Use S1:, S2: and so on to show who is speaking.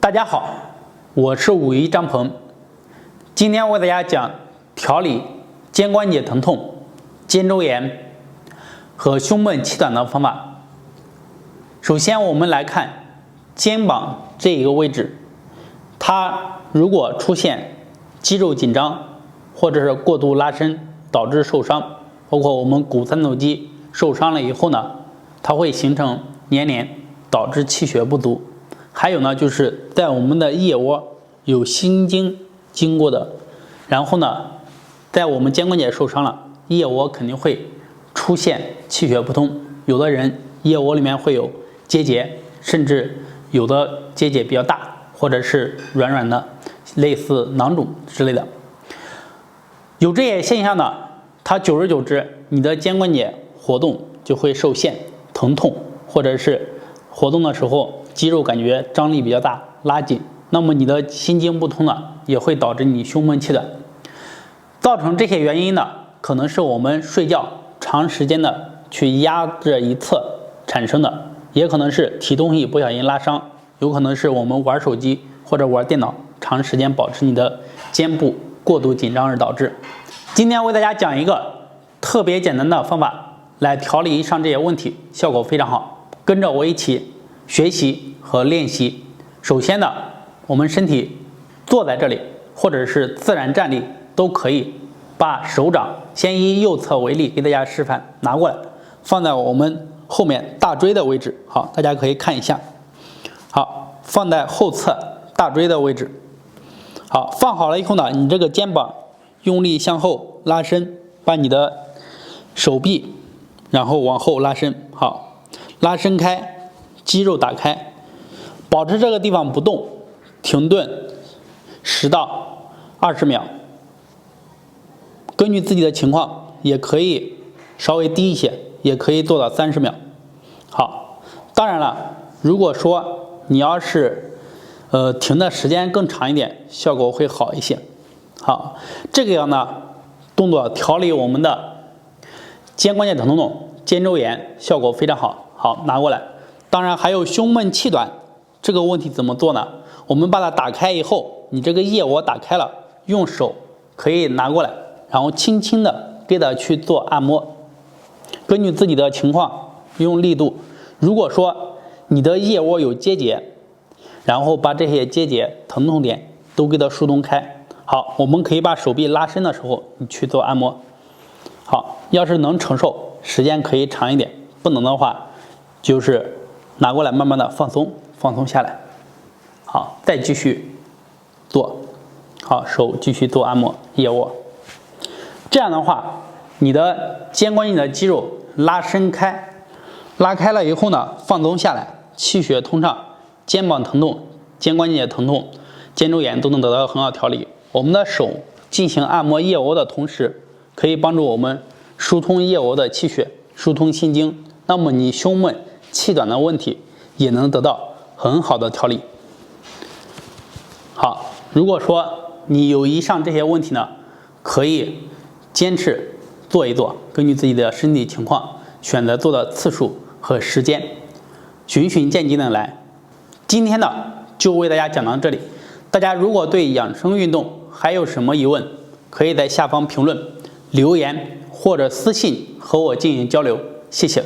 S1: 大家好，我是武医张鹏，今天我为大家讲调理肩关节疼痛、肩周炎和胸闷气短的方法。首先，我们来看肩膀这一个位置，它如果出现肌肉紧张或者是过度拉伸导致受伤，包括我们股三头肌受伤了以后呢，它会形成粘连，导致气血不足。还有呢，就是在我们的腋窝有心经经过的，然后呢，在我们肩关节受伤了，腋窝肯定会出现气血不通，有的人腋窝里面会有结节，甚至有的结节比较大，或者是软软的，类似囊肿之类的。有这些现象呢，它久而久之，你的肩关节活动就会受限，疼痛，或者是活动的时候肌肉感觉张力比较大，拉紧，那么你的心经不通了，也会导致你胸闷气短。造成这些原因呢，可能是我们睡觉长时间的去压着一侧产生的，也可能是提东西不小心拉伤，有可能是我们玩手机或者玩电脑长时间保持你的肩部过度紧张而导致。今天为大家讲一个特别简单的方法来调理以上这些问题，效果非常好，跟着我一起学习和练习。首先呢，我们身体坐在这里，或者是自然站立都可以，把手掌先以右侧为例，给大家示范，拿过来放在我们后面大椎的位置。好，大家可以看一下。好，放在后侧大椎的位置。好，放好了以后呢，你这个肩膀用力向后拉伸，把你的手臂然后往后拉伸。好，拉伸开，肌肉打开，保持这个地方不动，停顿10到20秒，根据自己的情况也可以稍微低一些，也可以做到30秒。好，当然了，如果说你要是停的时间更长一点，效果会好一些。好，这个样呢动作调理我们的肩关节疼痛、肩周炎效果非常好。好，拿过来。当然还有胸闷气短这个问题怎么做呢？我们把它打开以后，你这个腋窝打开了，用手可以拿过来，然后轻轻的给它去做按摩，根据自己的情况用力度。如果说你的腋窝有结节，然后把这些结节疼痛点都给它疏通开。好，我们可以把手臂拉伸的时候你去做按摩。好，要是能承受，时间可以长一点，不能的话就是拿过来慢慢的放松下来。好，再继续做。好，手继续做按摩腋窝。这样的话，你的肩关节的肌肉拉开了以后呢，放松下来，气血通畅，肩膀疼痛、肩关节疼痛、肩周炎都能得到很好调理。我们的手进行按摩腋窝的同时，可以帮助我们疏通腋窝的气血，疏通心经，那么你胸闷气短的问题也能得到很好的调理。好，如果说你有以上这些问题呢，可以坚持做一做，根据自己的身体情况选择做的次数和时间，循序渐进的来。今天呢就为大家讲到这里，大家如果对养生运动还有什么疑问，可以在下方评论留言或者私信和我进行交流，谢谢。